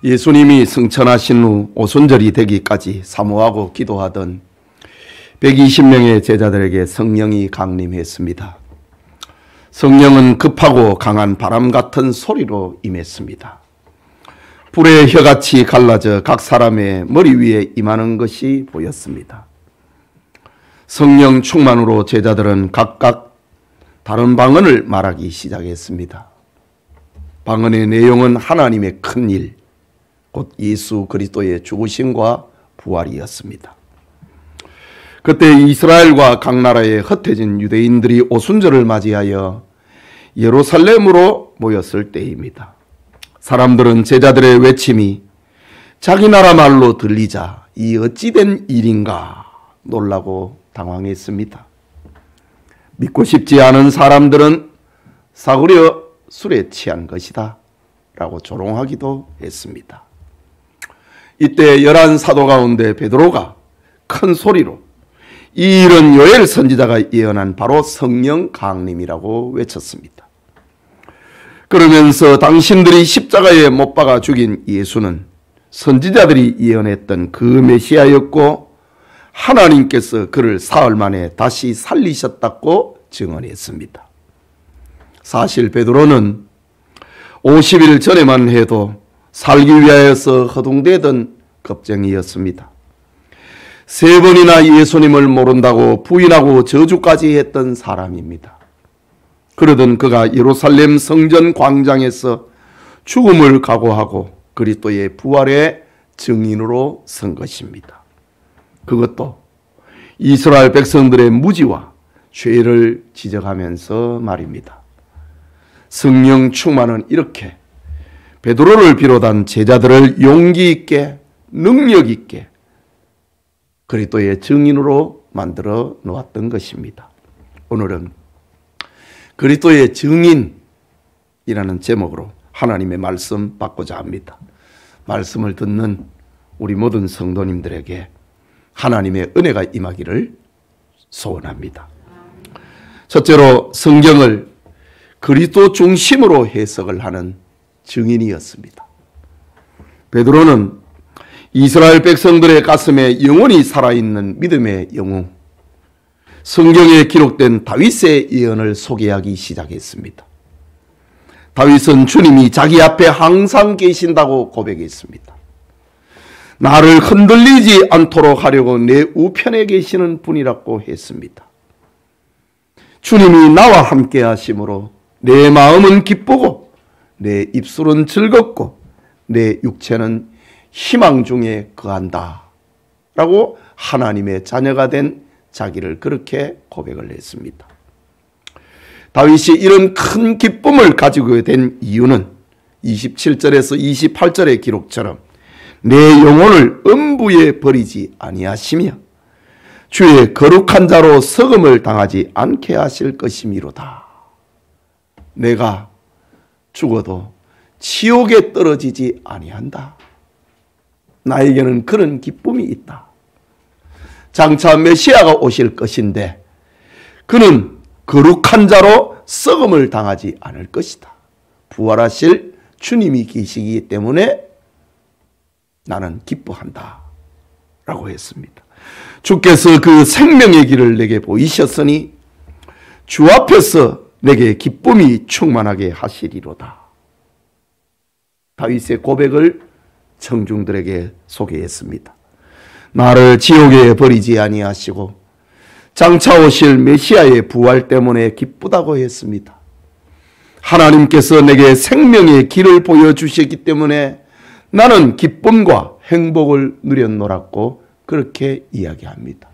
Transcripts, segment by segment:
예수님이 승천하신 후 오순절이 되기까지 사모하고 기도하던 120명의 제자들에게 성령이 강림했습니다. 성령은 급하고 강한 바람 같은 소리로 임했습니다. 불의 혀같이 갈라져 각 사람의 머리 위에 임하는 것이 보였습니다. 성령 충만으로 제자들은 각각 다른 방언을 말하기 시작했습니다. 방언의 내용은 하나님의 큰 일, 곧 예수 그리스도의 죽으심과 부활이었습니다. 그때 이스라엘과 각 나라에 흩어진 유대인들이 오순절을 맞이하여 예루살렘으로 모였을 때입니다. 사람들은 제자들의 외침이 자기 나라 말로 들리자 이 어찌된 일인가 놀라고 당황했습니다. 믿고 싶지 않은 사람들은 사그려 술에 취한 것이다 라고 조롱하기도 했습니다. 이때 11 사도 가운데 베드로가 큰 소리로 이 일은 요엘 선지자가 예언한 바로 성령 강림이라고 외쳤습니다. 그러면서 당신들이 십자가에 못 박아 죽인 예수는 선지자들이 예언했던 그 메시아였고 하나님께서 그를 사흘 만에 다시 살리셨다고 증언했습니다. 사실 베드로는 50일 전에만 해도 살기 위하여서 허둥대던 겁쟁이였습니다. 3번이나 예수님을 모른다고 부인하고 저주까지 했던 사람입니다. 그러던 그가 예루살렘 성전 광장에서 죽음을 각오하고 그리스도의 부활의 증인으로 선 것입니다. 그것도 이스라엘 백성들의 무지와 죄를 지적하면서 말입니다. 성령 충만은 이렇게 베드로를 비롯한 제자들을 용기 있게 능력 있게 그리스도의 증인으로 만들어 놓았던 것입니다. 오늘은 그리스도의 증인이라는 제목으로 하나님의 말씀 받고자 합니다. 말씀을 듣는 우리 모든 성도님들에게 하나님의 은혜가 임하기를 소원합니다. 첫째로 성경을 그리스도 중심으로 해석을 하는 증인이었습니다. 베드로는 이스라엘 백성들의 가슴에 영원히 살아있는 믿음의 영웅, 성경에 기록된 다윗의 예언을 소개하기 시작했습니다. 다윗은 주님이 자기 앞에 항상 계신다고 고백했습니다. 나를 흔들리지 않도록 하려고 내 우편에 계시는 분이라고 했습니다. 주님이 나와 함께 하심으로 내 마음은 기쁘고 내 입술은 즐겁고 내 육체는 희망 중에 거한다 라고 하나님의 자녀가 된 자기를 그렇게 고백을 했습니다. 다윗이 이런 큰 기쁨을 가지고 된 이유는 27절에서 28절의 기록처럼 내 영혼을 음부에 버리지 아니하시며 주의 거룩한 자로 석음을 당하지 않게 하실 것이미로다. 내가 죽어도 지옥에 떨어지지 아니한다. 나에게는 그런 기쁨이 있다. 장차 메시아가 오실 것인데 그는 거룩한 자로 썩음을 당하지 않을 것이다. 부활하실 주님이 계시기 때문에 나는 기뻐한다 라고 했습니다. 주께서 그 생명의 길을 내게 보이셨으니 주 앞에서 내게 기쁨이 충만하게 하시리로다. 다윗의 고백을 청중들에게 소개했습니다. 나를 지옥에 버리지 아니하시고 장차 오실 메시아의 부활 때문에 기쁘다고 했습니다. 하나님께서 내게 생명의 길을 보여주셨기 때문에 나는 기쁨과 행복을 누렸노라고 그렇게 이야기합니다.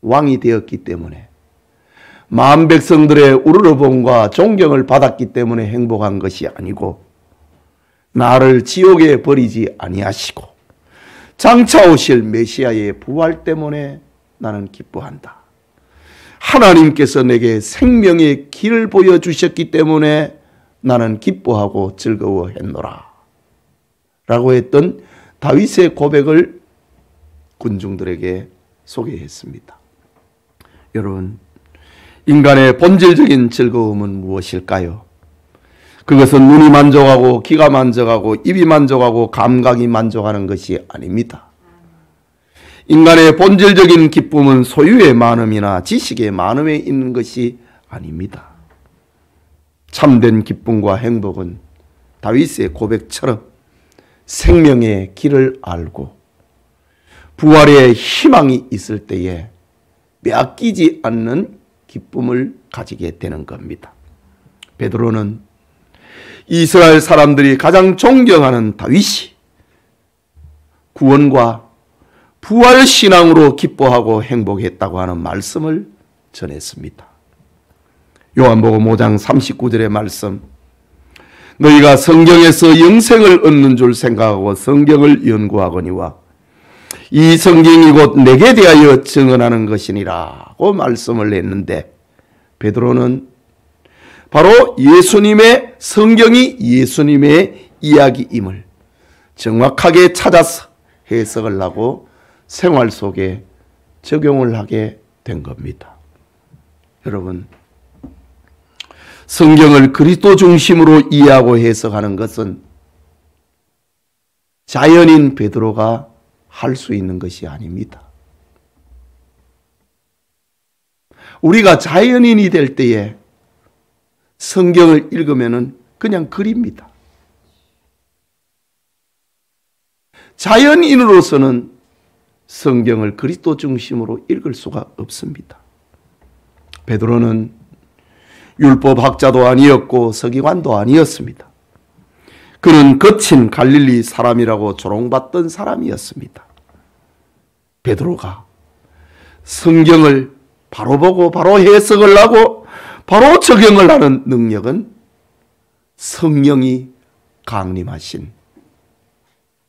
왕이 되었기 때문에 마음 백성들의 우러러봄과 존경을 받았기 때문에 행복한 것이 아니고 나를 지옥에 버리지 아니하시고 장차 오실 메시아의 부활 때문에 나는 기뻐한다. 하나님께서 내게 생명의 길을 보여주셨기 때문에 나는 기뻐하고 즐거워했노라 라고 했던 다윗의 고백을 군중들에게 소개했습니다. 여러분, 인간의 본질적인 즐거움은 무엇일까요? 그것은 눈이 만족하고 귀가 만족하고 입이 만족하고 감각이 만족하는 것이 아닙니다. 인간의 본질적인 기쁨은 소유의 많음이나 지식의 많음에 있는 것이 아닙니다. 참된 기쁨과 행복은 다윗의 고백처럼 생명의 길을 알고 부활의 희망이 있을 때에 빼앗기지 않는 기쁨을 가지게 되는 겁니다. 베드로는 이스라엘 사람들이 가장 존경하는 다윗이 구원과 부활 신앙으로 기뻐하고 행복했다고 하는 말씀을 전했습니다. 요한복음 5장 39절의 말씀, 너희가 성경에서 영생을 얻는 줄 생각하고 성경을 연구하거니와 이 성경이 곧 내게 대하여 증언하는 것이니라고 말씀을 했는데, 베드로는 바로 예수님의 성경이 예수님의 이야기임을 정확하게 찾아서 해석을 하고 생활 속에 적용을 하게 된 겁니다. 여러분, 성경을 그리스도 중심으로 이해하고 해석하는 것은 자연인 베드로가 할 수 있는 것이 아닙니다. 우리가 자연인이 될 때에 성경을 읽으면은 그냥 글입니다. 자연인으로서는 성경을 그리스도 중심으로 읽을 수가 없습니다. 베드로는 율법학자도 아니었고 서기관도 아니었습니다. 그는 거친 갈릴리 사람이라고 조롱받던 사람이었습니다. 베드로가 성경을 바로 보고 바로 해석을 하고 바로 적용을 하는 능력은 성령이 강림하신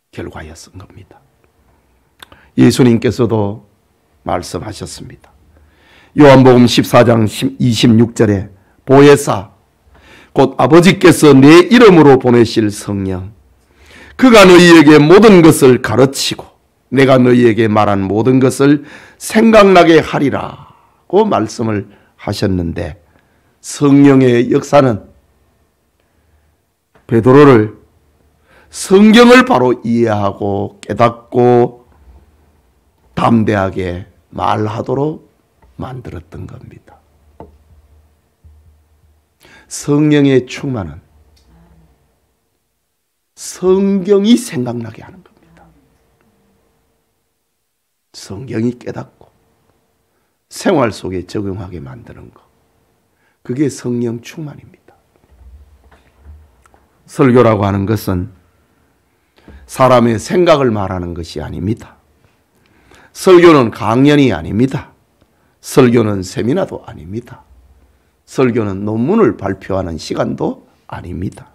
결과였던 겁니다. 예수님께서도 말씀하셨습니다. 요한복음 14장 26절에 보혜사 곧 아버지께서 내 이름으로 보내실 성령, 그가 너희에게 모든 것을 가르치고 내가 너희에게 말한 모든 것을 생각나게 하리라고 말씀을 하셨는데, 성령의 역사는 베드로를 성경을 바로 이해하고 깨닫고 담대하게 말하도록 만들었던 겁니다. 성령의 충만은 성경이 생각나게 하는 겁니다. 성경이 깨닫고 생활 속에 적용하게 만드는 것, 그게 성령 충만입니다. 설교라고 하는 것은 사람의 생각을 말하는 것이 아닙니다. 설교는 강연이 아닙니다. 설교는 세미나도 아닙니다. 설교는 논문을 발표하는 시간도 아닙니다.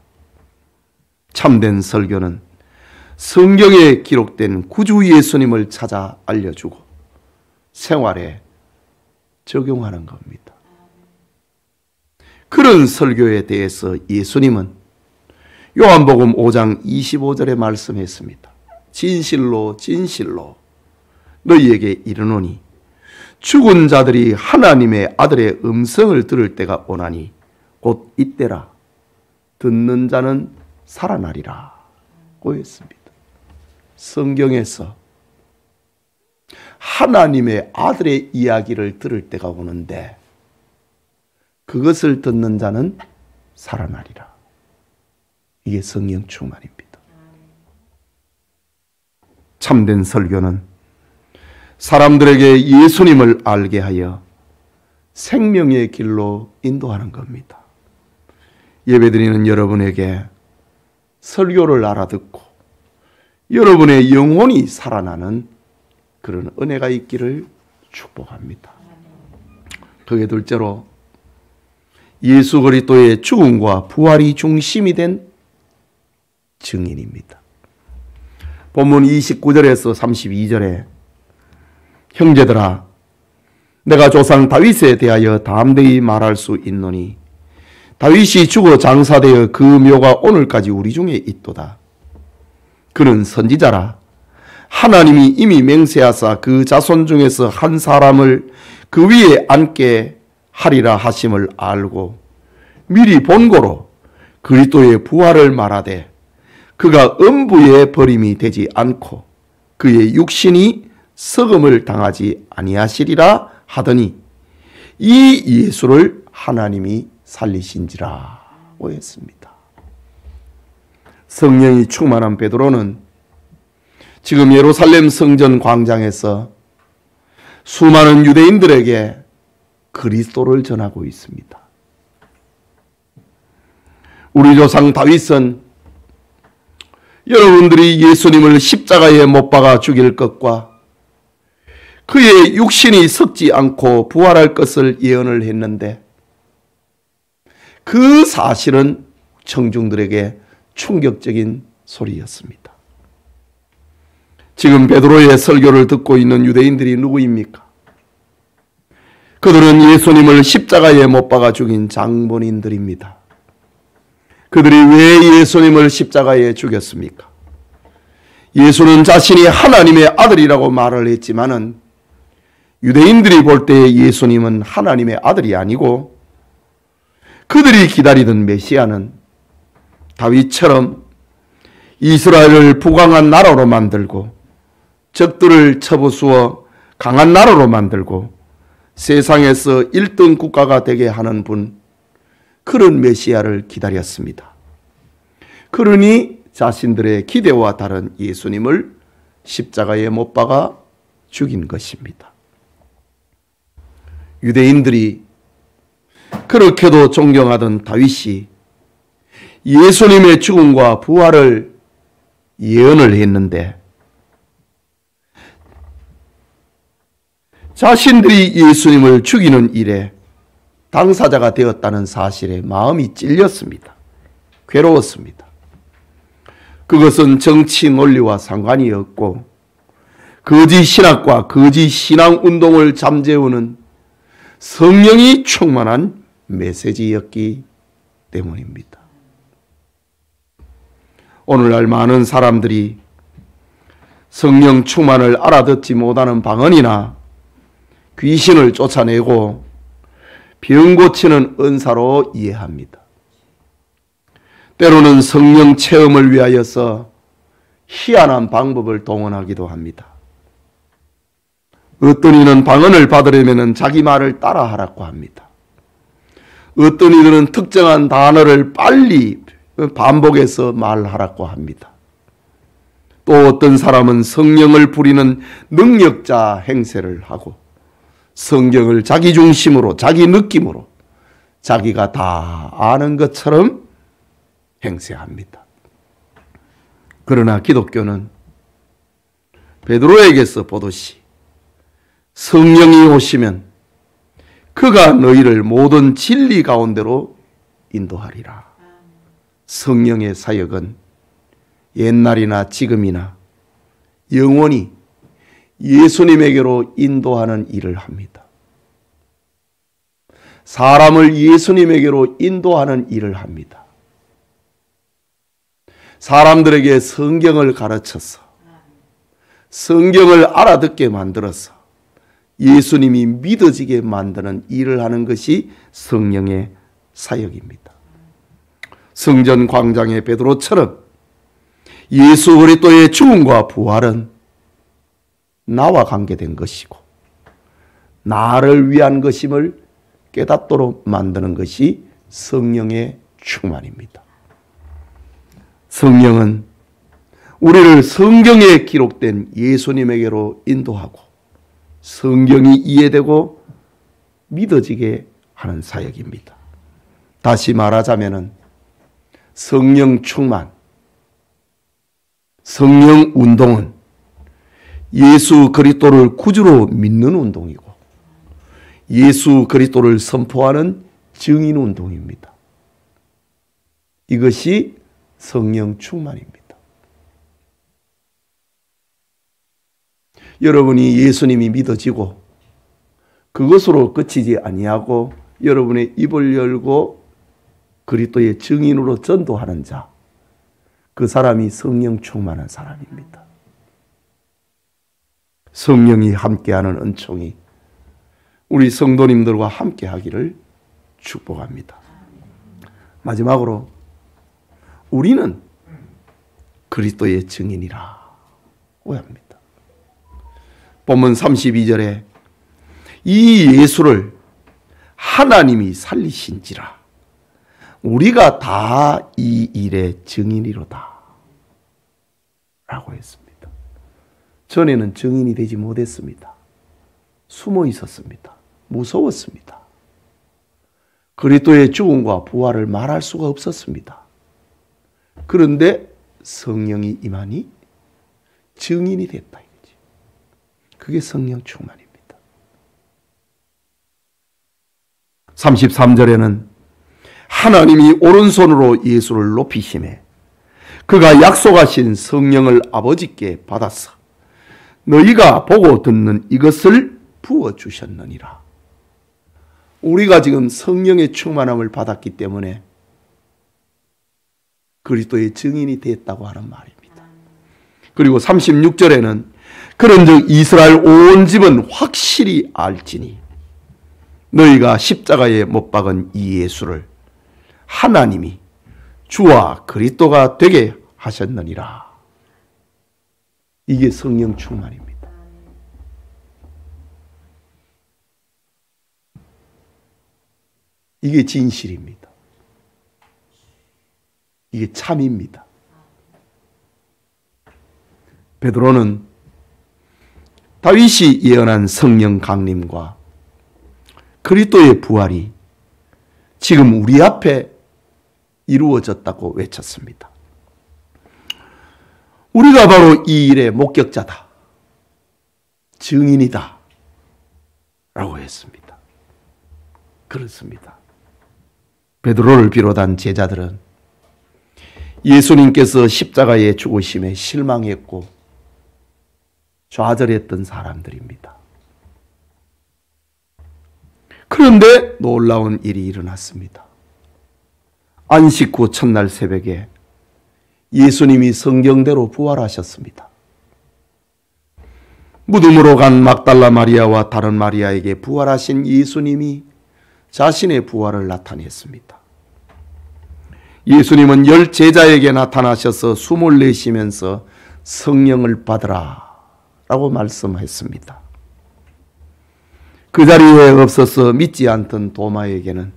참된 설교는 성경에 기록된 구주 예수님을 찾아 알려주고 생활에 적용하는 겁니다. 그런 설교에 대해서 예수님은 요한복음 5장 25절에 말씀했습니다. 진실로 진실로 너희에게 이르노니 죽은 자들이 하나님의 아들의 음성을 들을 때가 오나니 곧 이때라. 듣는 자는 살아나리라 고 했습니다. 성경에서 하나님의 아들의 이야기를 들을 때가 오는데 그것을 듣는 자는 살아나리라. 이게 성령 충만입니다. 참된 설교는 사람들에게 예수님을 알게 하여 생명의 길로 인도하는 겁니다. 예배드리는 여러분에게 설교를 알아듣고 여러분의 영혼이 살아나는 그런 은혜가 있기를 축복합니다. 그게 둘째로 예수 그리스도의 죽음과 부활이 중심이 된 증인입니다. 본문 29절에서 32절에 형제들아 내가 조상 다윗에 대하여 담대히 말할 수 있노니 다윗이 죽어 장사되어 그 묘가 오늘까지 우리 중에 있도다. 그는 선지자라 하나님이 이미 맹세하사 그 자손 중에서 한 사람을 그 위에 앉게 하리라 하심을 알고 미리 본고로 그리스도의 부활을 말하되 그가 음부에 버림이 되지 않고 그의 육신이 썩음을 당하지 아니하시리라 하더니 이 예수를 하나님이 살리신지라 했습니다. 성령이 충만한 베드로는 지금 예루살렘 성전 광장에서 수많은 유대인들에게 그리스도를 전하고 있습니다. 우리 조상 다윗은 여러분들이 예수님을 십자가에 못 박아 죽일 것과 그의 육신이 썩지 않고 부활할 것을 예언을 했는데 그 사실은 청중들에게 충격적인 소리였습니다. 지금 베드로의 설교를 듣고 있는 유대인들이 누구입니까? 그들은 예수님을 십자가에 못 박아 죽인 장본인들입니다. 그들이 왜 예수님을 십자가에 죽였습니까? 예수는 자신이 하나님의 아들이라고 말을 했지만은 유대인들이 볼 때 예수님은 하나님의 아들이 아니고 그들이 기다리던 메시아는 다윗처럼 이스라엘을 부강한 나라로 만들고 적들을 쳐부수어 강한 나라로 만들고 세상에서 1등 국가가 되게 하는 분, 그런 메시아를 기다렸습니다. 그러니 자신들의 기대와 다른 예수님을 십자가에 못 박아 죽인 것입니다. 유대인들이 그렇게도 존경하던 다윗이 예수님의 죽음과 부활을 예언을 했는데 자신들이 예수님을 죽이는 일에 당사자가 되었다는 사실에 마음이 찔렸습니다. 괴로웠습니다. 그것은 정치 논리와 상관이 없고 거짓 신학과 거짓 신앙 운동을 잠재우는 성령이 충만한 메시지였기 때문입니다. 오늘날 많은 사람들이 성령 충만을 알아듣지 못하는 방언이나 귀신을 쫓아내고 병 고치는 은사로 이해합니다. 때로는 성령 체험을 위하여서 희한한 방법을 동원하기도 합니다. 어떤 이는 방언을 받으려면 자기 말을 따라하라고 합니다. 어떤 이들은 특정한 단어를 빨리 반복해서 말하라고 합니다. 또 어떤 사람은 성령을 부리는 능력자 행세를 하고 성경을 자기 중심으로 자기 느낌으로 자기가 다 아는 것처럼 행세합니다. 그러나 기독교는 베드로에게서 보듯이 성령이 오시면 그가 너희를 모든 진리 가운데로 인도하리라. 성령의 사역은 옛날이나 지금이나 영원히 예수님에게로 인도하는 일을 합니다. 사람을 예수님에게로 인도하는 일을 합니다. 사람들에게 성경을 가르쳐서 성경을 알아듣게 만들어서 예수님이 믿어지게 만드는 일을 하는 것이 성령의 사역입니다. 성전 광장의 베드로처럼 예수 그리스도의 죽음과 부활은 나와 관계된 것이고 나를 위한 것임을 깨닫도록 만드는 것이 성령의 충만입니다. 성령은 우리를 성경에 기록된 예수님에게로 인도하고 성경이 이해되고 믿어지게 하는 사역입니다. 다시 말하자면 성령 충만, 성령 운동은 예수 그리스도를 구주로 믿는 운동이고 예수 그리스도를 선포하는 증인 운동입니다. 이것이 성령 충만입니다. 여러분이 예수님이 믿어지고 그것으로 그치지 아니하고 여러분의 입을 열고 그리스도의 증인으로 전도하는 자, 그 사람이 성령 충만한 사람입니다. 성령이 함께하는 은총이 우리 성도님들과 함께하기를 축복합니다. 마지막으로 우리는 그리스도의 증인이라고 합니다. 본문 32절에 이 예수를 하나님이 살리신지라 우리가 다 이 일의 증인이로다 라고 했습니다. 전에는 증인이 되지 못했습니다. 숨어 있었습니다. 무서웠습니다. 그리스도의 죽음과 부활을 말할 수가 없었습니다. 그런데 성령이 임하니 증인이 됐다 이거지. 그게 성령 충만입니다. 33절에는 하나님이 오른손으로 예수를 높이시매 그가 약속하신 성령을 아버지께 받았어 너희가 보고 듣는 이것을 부어주셨느니라. 우리가 지금 성령의 충만함을 받았기 때문에 그리스도의 증인이 됐다고 하는 말입니다. 그리고 36절에는 그런즉 이스라엘 온 집은 확실히 알지니 너희가 십자가에 못 박은 이 예수를 하나님이 주와 그리스도가 되게 하셨느니라. 이게 성령 충만입니다. 이게 진실입니다. 이게 참입니다. 베드로는 다윗이 예언한 성령 강림과 그리스도의 부활이 지금 우리 앞에 이루어졌다고 외쳤습니다. 우리가 바로 이 일의 목격자다. 증인이다. 라고 했습니다. 그렇습니다. 베드로를 비롯한 제자들은 예수님께서 십자가에 죽으심에 실망했고 좌절했던 사람들입니다. 그런데 놀라운 일이 일어났습니다. 안식 후 첫날 새벽에 예수님이 성경대로 부활하셨습니다. 무덤으로 간 막달라 마리아와 다른 마리아에게 부활하신 예수님이 자신의 부활을 나타냈습니다. 예수님은 10 제자에게 나타나셔서 숨을 내쉬면서 성령을 받으라 라고 말씀했습니다. 그 자리에 없어서 믿지 않던 도마에게는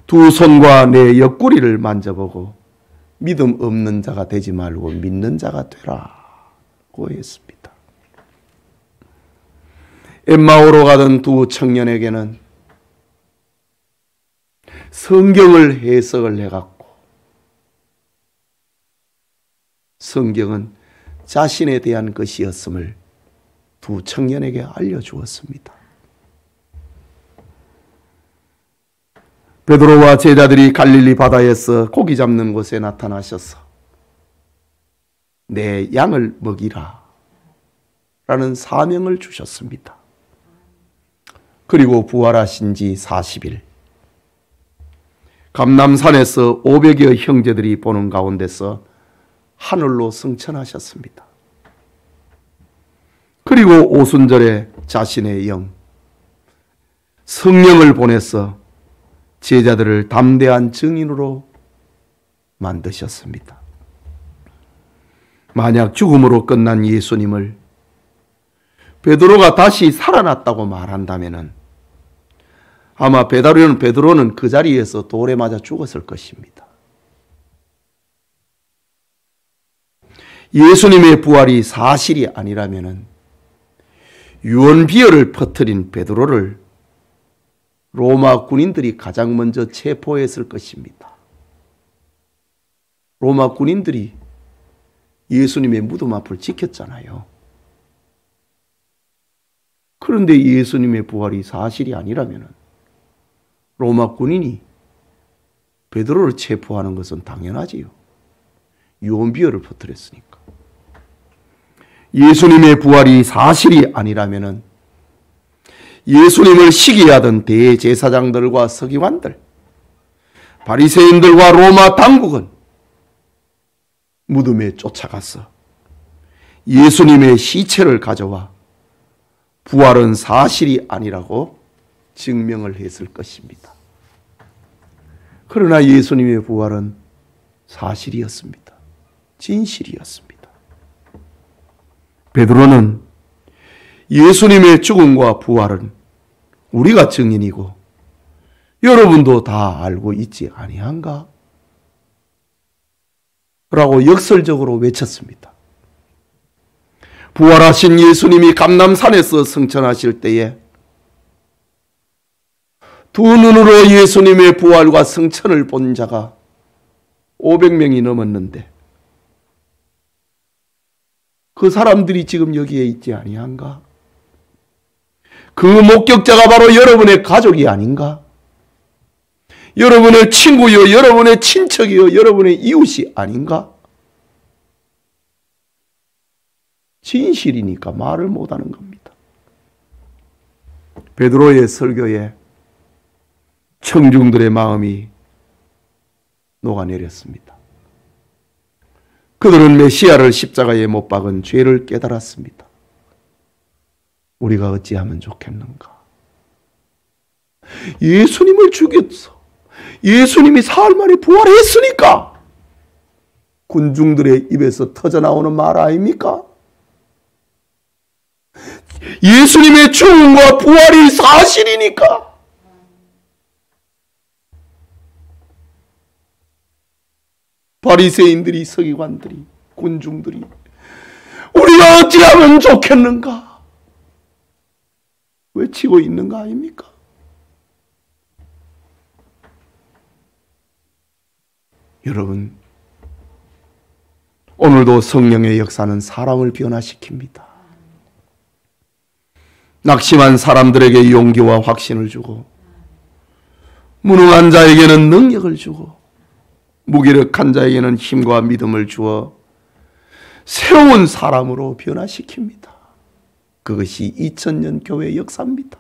두 손과 내 옆구리를 만져보고 믿음 없는 자가 되지 말고 믿는 자가 되라고 했습니다. 엠마오로 가던 두 청년에게는 성경을 해석을 해갖고 성경은 자신에 대한 것이었음을 두 청년에게 알려주었습니다. 베드로와 제자들이 갈릴리 바다에서 고기 잡는 곳에 나타나셔서 내 양을 먹이라 라는 사명을 주셨습니다. 그리고 부활하신 지 40일 감람산에서 500여 형제들이 보는 가운데서 하늘로 승천하셨습니다. 그리고 오순절에 자신의 영 성령을 보내서 제자들을 담대한 증인으로 만드셨습니다. 만약 죽음으로 끝난 예수님을 베드로가 다시 살아났다고 말한다면 아마 베드로는 그 자리에서 돌에 맞아 죽었을 것입니다. 예수님의 부활이 사실이 아니라면 유언비어를 퍼뜨린 베드로를 로마 군인들이 가장 먼저 체포했을 것입니다. 로마 군인들이 예수님의 무덤 앞을 지켰잖아요. 그런데 예수님의 부활이 사실이 아니라면 로마 군인이 베드로를 체포하는 것은 당연하지요. 유언비어를 퍼뜨렸으니까. 예수님의 부활이 사실이 아니라면 예수님을 시기하던 대제사장들과 서기관들, 바리새인들과 로마 당국은 무덤에 쫓아가서 예수님의 시체를 가져와 부활은 사실이 아니라고 증명을 했을 것입니다. 그러나 예수님의 부활은 사실이었습니다. 진실이었습니다. 베드로는 예수님의 죽음과 부활은 우리가 증인이고 여러분도 다 알고 있지 아니한가? 라고 역설적으로 외쳤습니다. 부활하신 예수님이 감람산에서 승천하실 때에 두 눈으로 예수님의 부활과 승천을 본 자가 500명이 넘었는데 그 사람들이 지금 여기에 있지 아니한가? 그 목격자가 바로 여러분의 가족이 아닌가? 여러분의 친구요, 여러분의 친척이요, 여러분의 이웃이 아닌가? 진실이니까 말을 못하는 겁니다. 베드로의 설교에 청중들의 마음이 녹아내렸습니다. 그들은 메시아를 십자가에 못 박은 죄를 깨달았습니다. 우리가 어찌하면 좋겠는가? 예수님을 죽였어. 예수님이 사흘 만에 부활했으니까 군중들의 입에서 터져나오는 말 아닙니까? 예수님의 죽음과 부활이 사실이니까. 바리새인들이, 서기관들이, 군중들이 우리가 어찌하면 좋겠는가 외치고 있는 거 아닙니까? 여러분, 오늘도 성령의 역사는 사람을 변화시킵니다. 낙심한 사람들에게 용기와 확신을 주고 무능한 자에게는 능력을 주고 무기력한 자에게는 힘과 믿음을 주어 새로운 사람으로 변화시킵니다. 그것이 2000년 교회 역사입니다.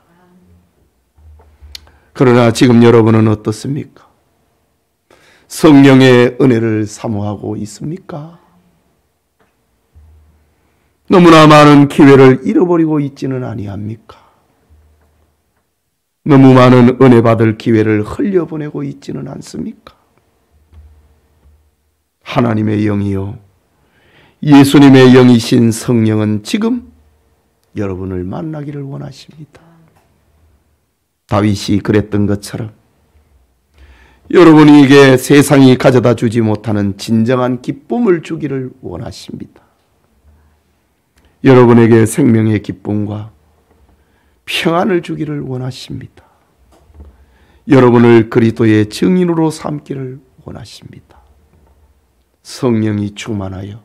그러나 지금 여러분은 어떻습니까? 성령의 은혜를 사모하고 있습니까? 너무나 많은 기회를 잃어버리고 있지는 아니합니까? 너무 많은 은혜 받을 기회를 흘려보내고 있지는 않습니까? 하나님의 영이요 예수님의 영이신 성령은 지금 여러분을 만나기를 원하십니다. 다윗이 그랬던 것처럼 여러분에게 세상이 가져다 주지 못하는 진정한 기쁨을 주기를 원하십니다. 여러분에게 생명의 기쁨과 평안을 주기를 원하십니다. 여러분을 그리스도의 증인으로 삼기를 원하십니다. 성령이 충만하여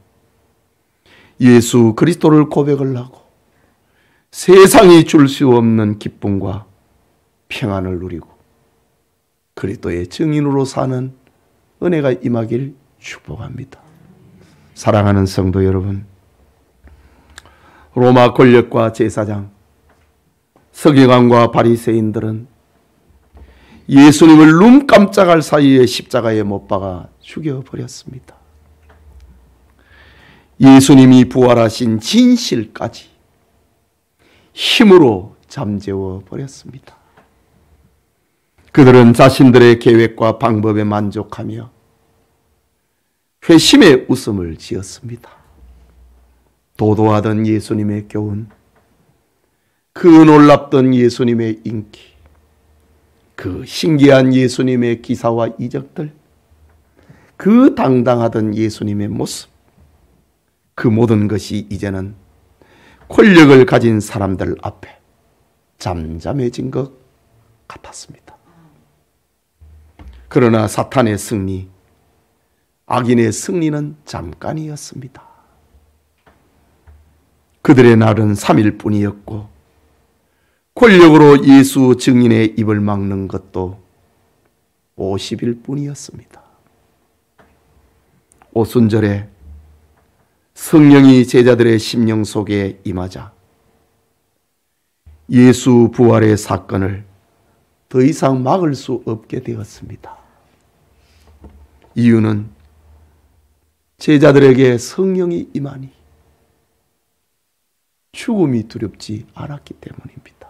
예수 그리스도를 고백을 하고 세상이 줄 수 없는 기쁨과 평안을 누리고 그리스도의 증인으로 사는 은혜가 임하길 축복합니다. 사랑하는 성도 여러분, 로마 권력과 제사장, 서기관과 바리새인들은 예수님을 눈 깜짝할 사이에 십자가에 못 박아 죽여버렸습니다. 예수님이 부활하신 진실까지 힘으로 잠재워 버렸습니다. 그들은 자신들의 계획과 방법에 만족하며 회심의 웃음을 지었습니다. 도도하던 예수님의 교훈, 그 놀랍던 예수님의 인기, 그 신기한 예수님의 기사와 이적들, 그 당당하던 예수님의 모습, 그 모든 것이 이제는 권력을 가진 사람들 앞에 잠잠해진 것 같았습니다. 그러나 사탄의 승리, 악인의 승리는 잠깐이었습니다. 그들의 날은 3일 뿐이었고 권력으로 예수 증인의 입을 막는 것도 50일 뿐이었습니다. 오순절에 성령이 제자들의 심령 속에 임하자 예수 부활의 사건을 더 이상 막을 수 없게 되었습니다. 이유는 제자들에게 성령이 임하니 죽음이 두렵지 않았기 때문입니다.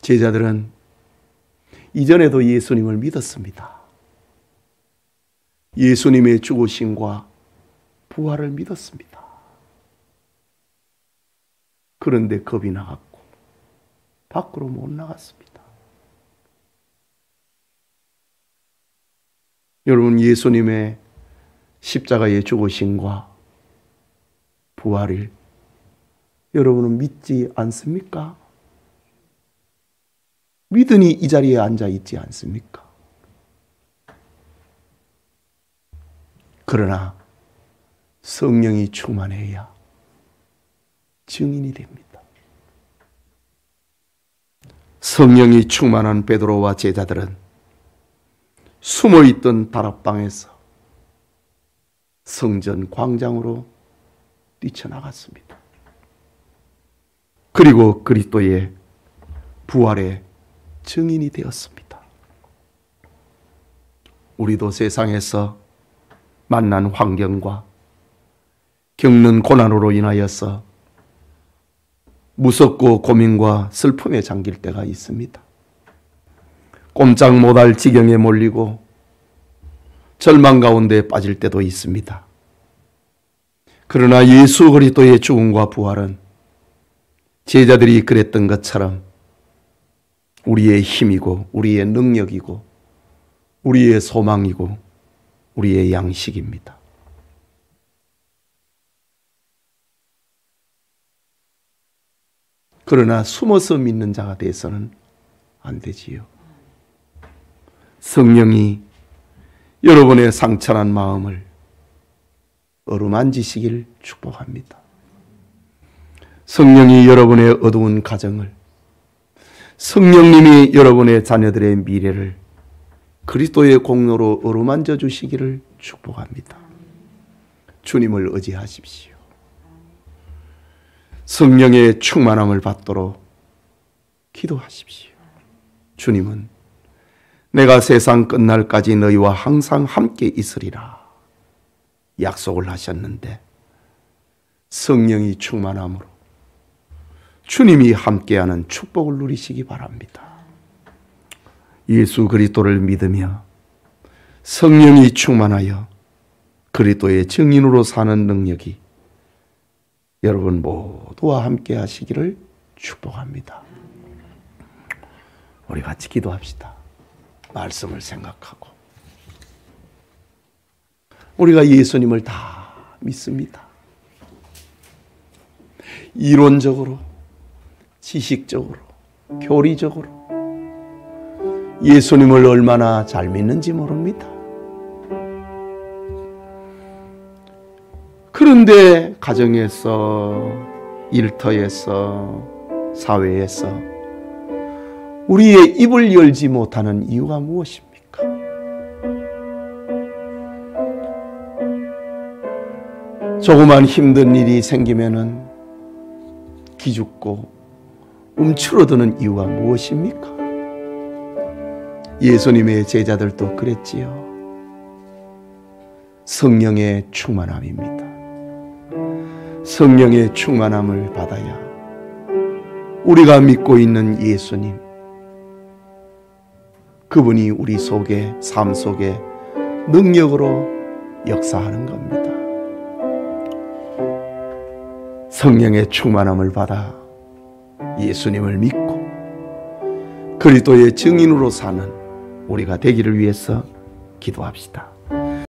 제자들은 이전에도 예수님을 믿었습니다. 예수님의 죽으심과 부활을 믿었습니다. 그런데 겁이 나갔고 밖으로 못 나갔습니다. 여러분, 예수님의 십자가의 죽으심과 부활을 여러분은 믿지 않습니까? 믿으니 이 자리에 앉아 있지 않습니까? 그러나 성령이 충만해야 증인이 됩니다. 성령이 충만한 베드로와 제자들은 숨어있던 다락방에서 성전 광장으로 뛰쳐나갔습니다. 그리고 그리스도의 부활의 증인이 되었습니다. 우리도 세상에서 만난 환경과 겪는 고난으로 인하여서 무섭고 고민과 슬픔에 잠길 때가 있습니다. 꼼짝 못할 지경에 몰리고 절망 가운데 빠질 때도 있습니다. 그러나 예수 그리스도의 죽음과 부활은 제자들이 그랬던 것처럼 우리의 힘이고 우리의 능력이고 우리의 소망이고 우리의 양식입니다. 그러나 숨어서 믿는 자가 돼서는 안 되지요. 성령이 여러분의 상처난 마음을 어루만지시길 축복합니다. 성령이 여러분의 어두운 가정을, 성령님이 여러분의 자녀들의 미래를 그리스도의 공로로 어루만져 주시기를 축복합니다. 주님을 의지하십시오. 성령의 충만함을 받도록 기도하십시오. 주님은 내가 세상 끝날까지 너희와 항상 함께 있으리라 약속을 하셨는데 성령이 충만함으로 주님이 함께하는 축복을 누리시기 바랍니다. 예수 그리스도를 믿으며 성령이 충만하여 그리스도의 증인으로 사는 능력이 여러분 모두와 함께 하시기를 축복합니다. 우리 같이 기도합시다. 말씀을 생각하고 우리가 예수님을 다 믿습니다. 이론적으로, 지식적으로, 교리적으로 예수님을 얼마나 잘 믿는지 모릅니다. 그런데 가정에서, 일터에서, 사회에서 우리의 입을 열지 못하는 이유가 무엇입니까? 조그만 힘든 일이 생기면은 기죽고 움츠러드는 이유가 무엇입니까? 예수님의 제자들도 그랬지요. 성령의 충만함입니다. 성령의 충만함을 받아야 우리가 믿고 있는 예수님, 그분이 우리 속에, 삶 속에 능력으로 역사하는 겁니다. 성령의 충만함을 받아 예수님을 믿고 그리스도의 증인으로 사는 우리가 되기를 위해서 기도합시다.